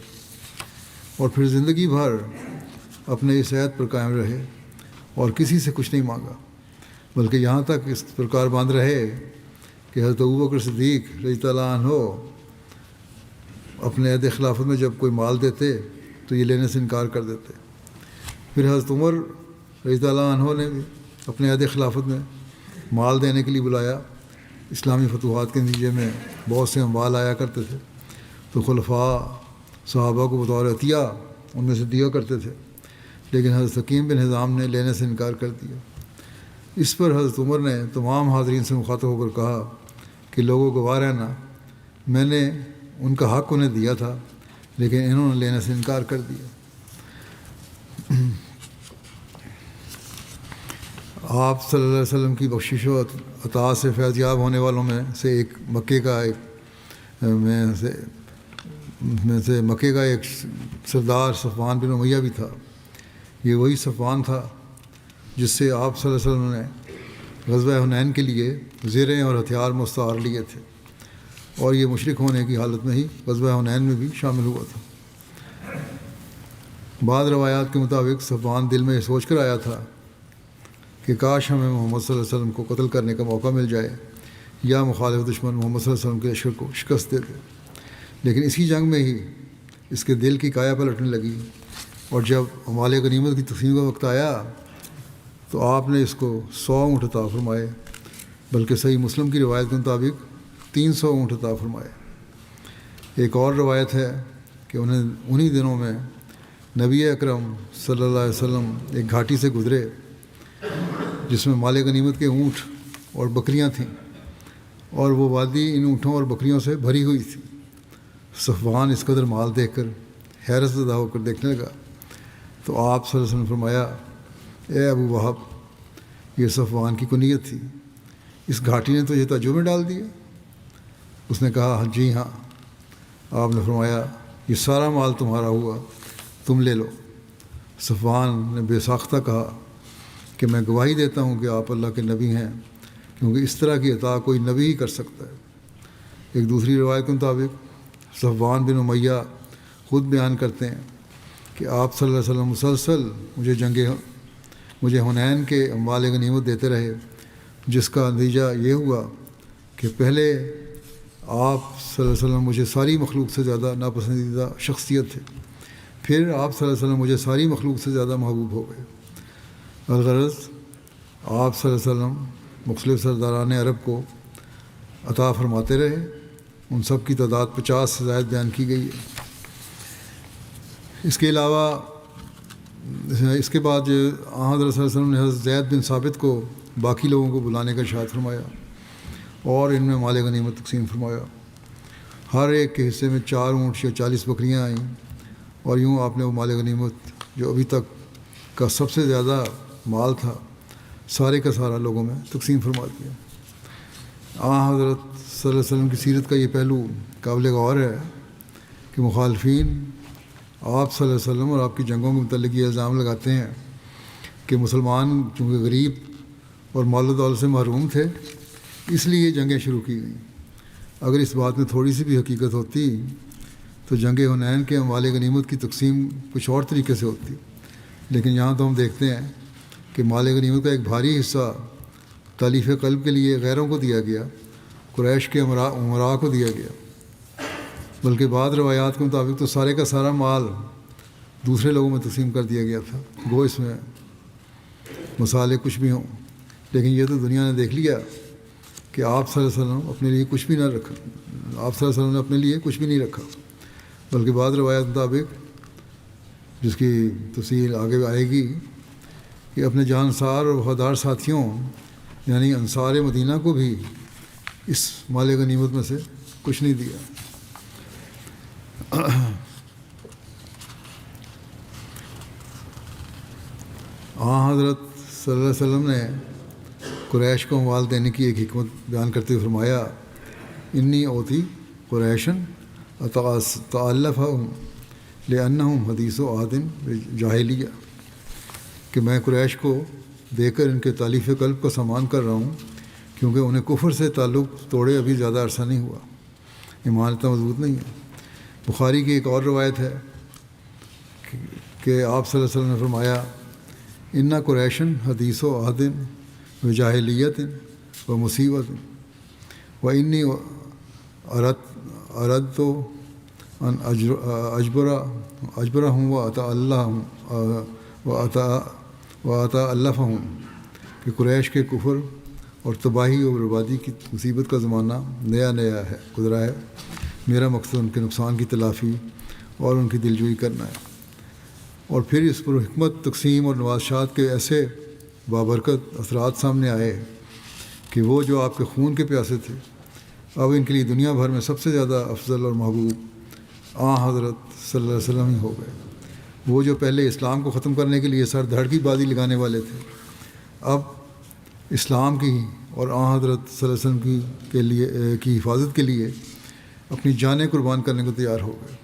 اور پھر زندگی بھر اپنے اس عہد پر قائم رہے اور کسی سے کچھ نہیں مانگا، بلکہ یہاں تک اس پرکار باندھ رہے کہ حضرت ابوبکر صدیق رضی اللہ عنہ اپنے عہد خلافت میں جب کوئی مال دیتے تو یہ لینے سے انکار کر دیتے۔ پھر حضرت عمر رضی اللہ عنہ نے بھی اپنے عہد خلافت میں مال دینے کے لیے بلایا اسلامی فتوحات کے نتیجے میں بہت سے اموال آیا کرتے تھے تو خلفاء صحابہ کو بطور عطیہ ان میں سے دیا کرتے تھے، لیکن حضرت حکیم بن حزام نے لینے سے انکار کر دیا۔ اس پر حضرت عمر نے تمام حاضرین سے مخاطب ہو کر کہا کہ لوگوں گواہ رہنا، میں نے ان کا حق انہیں دیا تھا لیکن انہوں نے لینے سے انکار کر دیا۔ آپ صلی اللہ علیہ وسلم کی بخشش و عطا سے فیض یاب ہونے والوں میں سے مکے کا ایک سردار صفوان بن امیہ بھی تھا۔ یہ وہی صفوان تھا جس سے آپ صلی اللہ علیہ وسلم نے غزوہ حنین کے لیے زیریں اور ہتھیار مستعار لیے تھے، اور یہ مشرک ہونے کی حالت میں ہی غزوہ حنین میں بھی شامل ہوا تھا۔ بعض روایات کے مطابق صفوان دل میں یہ سوچ کر آیا تھا کہ کاش ہمیں محمد صلی اللہ علیہ وسلم کو قتل کرنے کا موقع مل جائے یا مخالف دشمن محمد صلی اللہ علیہ وسلم کے لشکر کو شکست دے دے، لیکن اسی جنگ میں ہی اس کے دل کی کایا پلٹنے لگی، اور جب اموال غنیمت کی تقسیم کا وقت آیا تو آپ نے اس کو 100 اونٹ عطا فرمائے، بلکہ صحیح مسلم کی روایت کے مطابق 300 اونٹ عطا فرمائے۔ ایک اور روایت ہے کہ انہی دنوں میں نبی اکرم صلی اللہ علیہ وسلم ایک گھاٹی سے گزرے جس میں مال غنیمت کے اونٹ اور بکریاں تھیں، اور وہ وادی ان اونٹوں اور بکریوں سے بھری ہوئی تھی۔ صفوان اس قدر مال دیکھ کر حیرت زدہ ہو کر دیکھنے لگا تو آپ صلی اللہ علیہ وسلم نے فرمایا، اے ابو وہب، یہ صفوان کی کنیت تھی، اس گھاٹی نے تجھے تعجب میں ڈال دیا؟ اس نے کہا جی ہاں۔ آپ نے فرمایا یہ سارا مال تمہارا ہوا، تم لے لو۔ صفوان نے بے ساختہ کہا کہ میں گواہی دیتا ہوں کہ آپ اللہ کے نبی ہیں، کیونکہ اس طرح کی عطا کوئی نبی ہی کر سکتا ہے۔ ایک دوسری روایت کے مطابق صفوان بن امیہ خود بیان کرتے ہیں کہ آپ صلی اللہ علیہ وسلم مسلسل مجھے حنین کے اموال غنیمت دیتے رہے، جس کا نتیجہ یہ ہوا کہ پہلے آپ صلی اللہ علیہ وسلم مجھے ساری مخلوق سے زیادہ ناپسندیدہ شخصیت تھے، پھر آپ صلی اللہ علیہ وسلم مجھے ساری مخلوق سے زیادہ محبوب ہو گئے۔ الغرض آپ صلی اللہ علیہ وسلم مختلف سرداران عرب کو عطا فرماتے رہے، ان سب کی تعداد 50 سے زائد بیان کی گئی ہے۔ اس کے علاوہ اس کے بعد حضرت صلی اللہ علیہ وسلم نے حضرت زید بن ثابت کو باقی لوگوں کو بلانے کا ارشاد فرمایا اور ان میں مال غنیمت تقسیم فرمایا۔ ہر ایک کے حصے میں 4 اونٹ یا 40 بکریاں آئیں، اور یوں آپ نے وہ مال غنیمت جو ابھی تک کا سب سے زیادہ مال تھا سارے کا سارا لوگوں میں تقسیم فرما دیا۔ حضرت صلی اللہ علیہ وسلم کی سیرت کا یہ پہلو قابل غور ہے کہ مخالفین آپ صلی اللہ علیہ وسلم اور آپ کی جنگوں کے متعلق یہ الزام لگاتے ہیں کہ مسلمان چونکہ غریب اور مال و دولت سے محروم تھے اس لیے یہ جنگیں شروع کی گئیں۔ اگر اس بات میں تھوڑی سی بھی حقیقت ہوتی تو جنگ حنین کے اموال غنیمت کی تقسیم کچھ اور طریقے سے ہوتی، لیکن یہاں تو ہم دیکھتے ہیں کہ مال غنیمت کا ایک بھاری حصہ تالیف قلب کے لیے غیروں کو دیا گیا، قریش کے امراء کو دیا گیا، بلکہ بعض روایات کے مطابق تو سارے کا سارا مال دوسرے لوگوں میں تقسیم کر دیا گیا تھا۔ گو اس میں مسالے کچھ بھی ہوں، لیکن یہ تو دنیا نے دیکھ لیا کہ آپ صلی اللہ علیہ وسلم اپنے لیے کچھ بھی نہ رکھا، آپ صلی اللہ علیہ وسلم نے اپنے لیے کچھ بھی نہیں رکھا، بلکہ بعض روایات مطابق جس کی تفصیل آگے آئے گی کہ اپنے جانسار اور وفادار ساتھیوں یعنی انصار مدینہ کو بھی اس مال غنیمت میں سے کچھ نہیں دیا۔ حضرت صلی اللہ علیہ وسلم نے قریش کو اموال دینے کی ایک حکمت بیان کرتے ہوئے فرمایا، انی اوتی قریشن تعلفہم لأنہم حدیث و عہد جاہلیہ، کہ میں قریش کو دے کر ان کے تالیف قلب کا سامان کر رہا ہوں کیونکہ انہیں کفر سے تعلق توڑے ابھی زیادہ عرصہ نہیں ہوا، ایمان اتنا مضبوط نہیں ہے۔ بخاری کی ایک اور روایت ہے کہ آپ صلی اللہ علیہ وسلم نے فرمایا، انا قریشن حدیث و عہد و جاہلیت و مصیبت و انی اردت ان اجبرہ ہوں و عطا الف ہوں، کہ قریش کے کفر اور تباہی اور بربادی کی مصیبت کا زمانہ نیا نیا ہے گزرا ہے. میرا مقصد ان کے نقصان کی تلافی اور ان کی دلجوئی کرنا ہے. اور پھر اس پر حکمت تقسیم اور نوازشات کے ایسے بابرکت اثرات سامنے آئے کہ وہ جو آپ کے خون کے پیاسے تھے اب ان کے لیے دنیا بھر میں سب سے زیادہ افضل اور محبوب حضرت صلی اللہ علیہ وسلم ہی ہو گئے. وہ جو پہلے اسلام کو ختم کرنے کے لیے سر دھڑ کی بازی لگانے والے تھے اب اسلام کی اور حضرت صلی اللہ علیہ وسلم کی حفاظت کے لیے اپنی جانیں قربان کرنے کو تیار ہو گئے.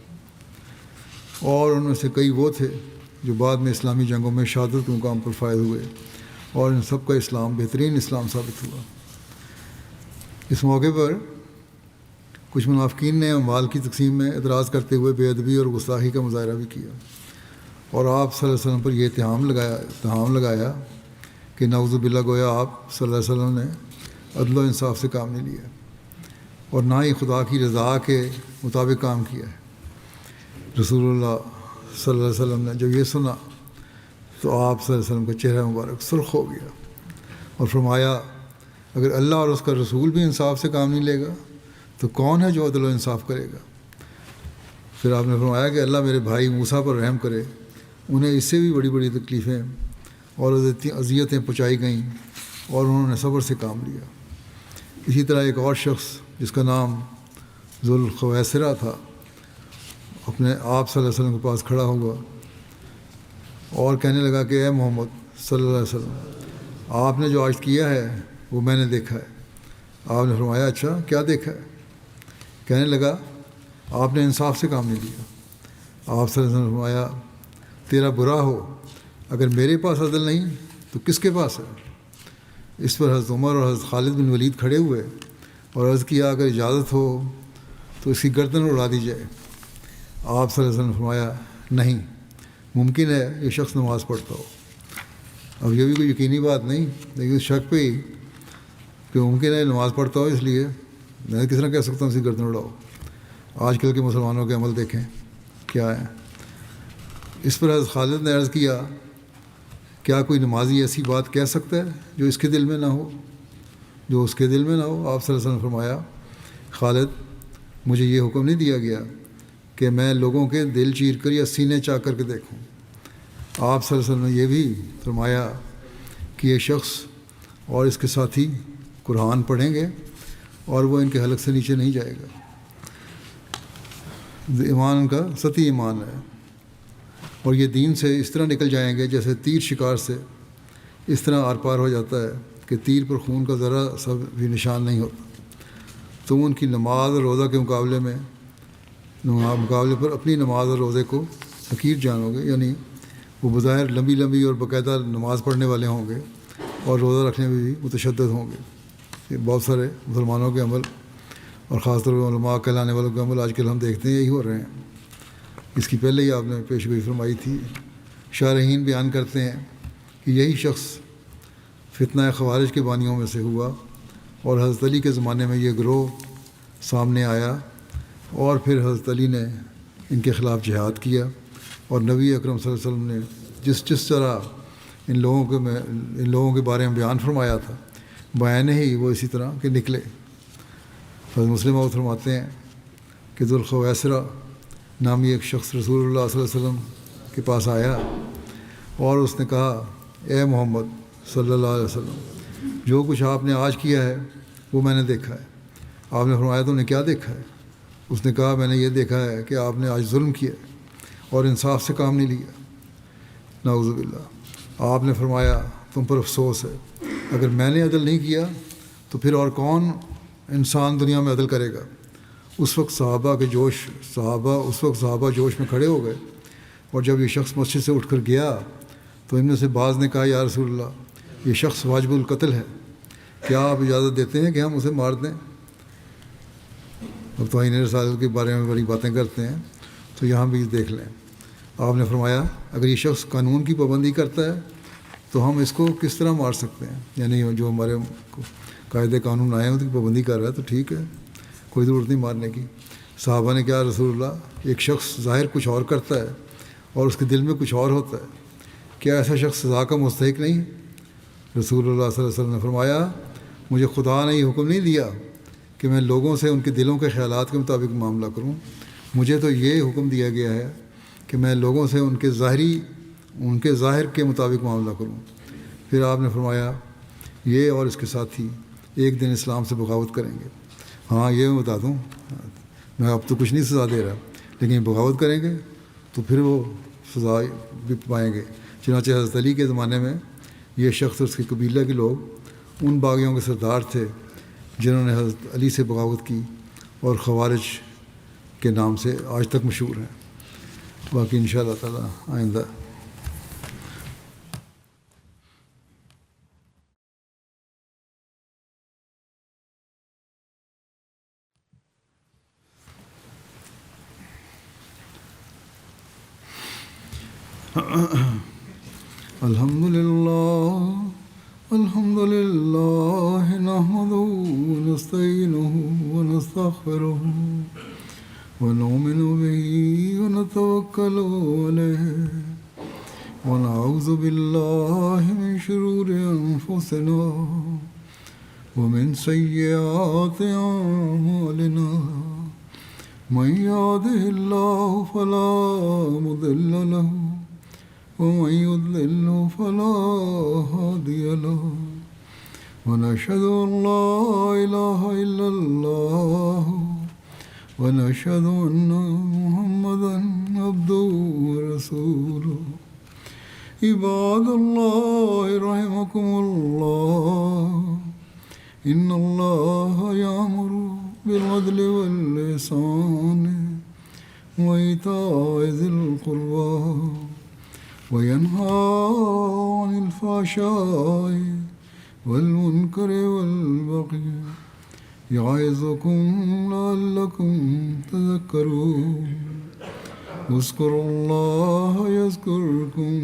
اور ان میں سے کئی وہ تھے جو بعد میں اسلامی جنگوں میں شہادت کے مقام پر فائز ہوئے اور ان سب کا اسلام بہترین اسلام ثابت ہوا. اس موقع پر کچھ منافقین نے اموال کی تقسیم میں اعتراض کرتے ہوئے بے ادبی اور گستاخی کا مظاہرہ بھی کیا اور آپ صلی اللہ علیہ وسلم پر یہ اتہام لگایا کہ نعوذ باللہ گویا آپ صلی اللہ علیہ وسلم نے عدل و انصاف سے کام نہیں لیا اور نہ ہی خدا کی رضا کے مطابق کام کیا ہے. رسول اللہ صلی اللہ علیہ وسلم نے جب یہ سنا تو آپ صلی اللہ علیہ وسلم کا چہرہ مبارک سرخ ہو گیا اور فرمایا اگر اللہ اور اس کا رسول بھی انصاف سے کام نہیں لے گا تو کون ہے جو عدل و انصاف کرے گا. پھر آپ نے فرمایا کہ اللہ میرے بھائی موسیٰ پر رحم کرے, انہیں اس سے بھی بڑی بڑی تکلیفیں اور اذیتیں پہنچائی گئیں اور انہوں نے صبر سے کام لیا. اسی طرح ایک اور شخص جس کا نام ذوالخویسرہ تھا اپنے آپ صلی اللہ علیہ وسلم کے پاس کھڑا ہوا اور کہنے لگا کہ اے محمد صلی اللہ علیہ وسلم آپ نے جو آج کیا ہے وہ میں نے دیکھا ہے. آپ نے فرمایا اچھا کیا دیکھا ہے؟ کہنے لگا آپ نے انصاف سے کام نہیں لیا. آپ صلی اللہ علیہ وسلم نے فرمایا تیرا برا ہو, اگر میرے پاس عدل نہیں تو کس کے پاس ہے؟ اس پر حضرت عمر اور حضرت خالد بن ولید کھڑے ہوئے اور عرض کیا اگر اجازت ہو تو اس کی گردن اڑا دی جائے. آپ صلی اللہ علیہ وسلم نے فرمایا نہیں, ممکن ہے یہ شخص نماز پڑھتا ہو. اب یہ بھی کوئی یقینی بات نہیں, لیکن اس شک پہ ہی کہ ممکن ہے نماز پڑھتا ہو, اس لیے میں کس طرح کہہ سکتا ہوں اس کی گردن اڑاؤ. آج کل کے مسلمانوں کے عمل دیکھیں کیا ہے. اس پر حضرت خالد نے عرض کیا کیا کوئی نمازی ایسی بات کہہ سکتا ہے جو اس کے دل میں نہ ہو, جو اس کے دل میں نہ ہو؟ آپ صلی اللہ علیہ وسلم نے فرمایا خالد مجھے یہ حکم نہیں دیا گیا کہ میں لوگوں کے دل چیر کر یا سینے چاہ کر کے دیکھوں. آپ صلی اللہ علیہ وسلم نے یہ بھی فرمایا کہ یہ شخص اور اس کے ساتھی قرآن پڑھیں گے اور وہ ان کے حلق سے نیچے نہیں جائے گا. ایمان ان کا سطحی ایمان ہے اور یہ دین سے اس طرح نکل جائیں گے جیسے تیر شکار سے اس طرح آر پار ہو جاتا ہے کہ تیر پر خون کا ذرا سا بھی نشان نہیں ہوتا. تم ان کی نماز اور روزہ کے مقابلے پر اپنی نماز اور روزے کو حقیر جانو گے, یعنی وہ بظاہر لمبی لمبی اور باقاعدہ نماز پڑھنے والے ہوں گے اور روزہ رکھنے میں بھی متشدد ہوں گے. یہ بہت سارے مسلمانوں کے عمل اور خاص طور پر علماء کہلانے والوں کے عمل آج کل ہم دیکھتے ہیں یہی ہو رہے ہیں. اس کی پہلے ہی آپ نے پیشگوئی فرمائی تھی. شارحین بیان کرتے ہیں کہ یہی شخص فتنہ خوارج کے بانیوں میں سے ہوا اور حضرت علی کے زمانے میں یہ گروہ سامنے آیا اور پھر حضرت علی نے ان کے خلاف جہاد کیا اور نبی اکرم صلی اللہ علیہ وسلم نے جس طرح ان لوگوں کے بارے میں بیان فرمایا تھا بیان ہی وہ اسی طرح کے نکلے. حضرت مسلم وہ فرماتے ہیں کہ ذوالخویسرہ نامی ایک شخص رسول اللہ صلی اللہ علیہ وسلم کے پاس آیا اور اس نے کہا اے محمد صلی اللہ علیہ وسلم جو کچھ آپ نے آج کیا ہے وہ میں نے دیکھا ہے. آپ نے فرمایا تم نے کیا دیکھا ہے؟ اس نے کہا میں نے یہ دیکھا ہے کہ آپ نے آج ظلم کیا اور انصاف سے کام نہیں لیا. نعوذ باللہ. آپ نے فرمایا تم پر افسوس ہے, اگر میں نے عدل نہیں کیا تو پھر اور کون انسان دنیا میں عدل کرے گا. اس وقت صحابہ جوش میں کھڑے ہو گئے اور جب یہ شخص مسجد سے اٹھ کر گیا تو ان میں سے بعض نے کہا یا رسول اللہ یہ شخص واجب القتل ہے, کیا آپ اجازت دیتے ہیں کہ ہم اسے مار دیں؟ اب توہین رسالت کے بارے میں بڑی باتیں کرتے ہیں تو یہاں بھی دیکھ لیں. آپ نے فرمایا اگر یہ شخص قانون کی پابندی کرتا ہے تو ہم اس کو کس طرح مار سکتے ہیں, یعنی جو ہمارے قاعدے قانون آئے ہیں ان کی پابندی کر رہا ہے تو ٹھیک ہے, کوئی ضرورت نہیں مارنے کی. صحابہ نے کہا رسول اللہ ایک شخص ظاہر کچھ اور کرتا ہے اور اس کے دل میں کچھ اور ہوتا ہے, کیا ایسا شخص سزا کا مستحق نہیں؟ رسول اللہ صلی اللہ علیہ وسلم نے فرمایا مجھے خدا نے یہ حکم نہیں دیا کہ میں لوگوں سے ان کے دلوں کے خیالات کے مطابق معاملہ کروں، مجھے تو یہ حکم دیا گیا ہے کہ میں لوگوں سے ان کے ظاہر کے مطابق معاملہ کروں۔ پھر آپ نے فرمایا یہ اور اس کے ساتھی ایک دن اسلام سے بغاوت کریں گے۔ ہاں یہ میں بتا دوں، میں اب تو کچھ نہیں سزا دے رہا، لیکن بغاوت کریں گے تو پھر وہ سزا بھی پائیں گے۔ چنانچہ حضرت علی کے زمانے میں یہ شخص اور اس کے قبیلہ کے لوگ ان باغیوں کے سردار تھے جنہوں نے حضرت علی سے بغاوت کی، اور خوارج کے نام سے آج تک مشہور ہیں۔ باقی ان شاء اللہ تعالیٰ آئندہ۔ الحمد للہ نحمده ونستعینه ونستغفره ونؤمن به ونتوکل علیہ ونعوذ باللہ من شرور انفسنا ومن سیئات اعمالنا من يهده الله فلا مضل له ومن يضلل فلا هادي له ونشهد أن لا إله إلا الله ونشهد أن محمدا عبده ورسوله عباد الله رحمكم الله إن الله يأمر بالعدل والإحسان وإيتاء ذي القربى وينهى عن الفحشاء والمنكر والبغي يعظكم لعلكم تذكرون اذكروا الله يذكركم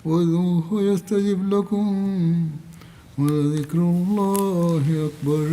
وادعوه يستجب لكم ولذكر الله أكبر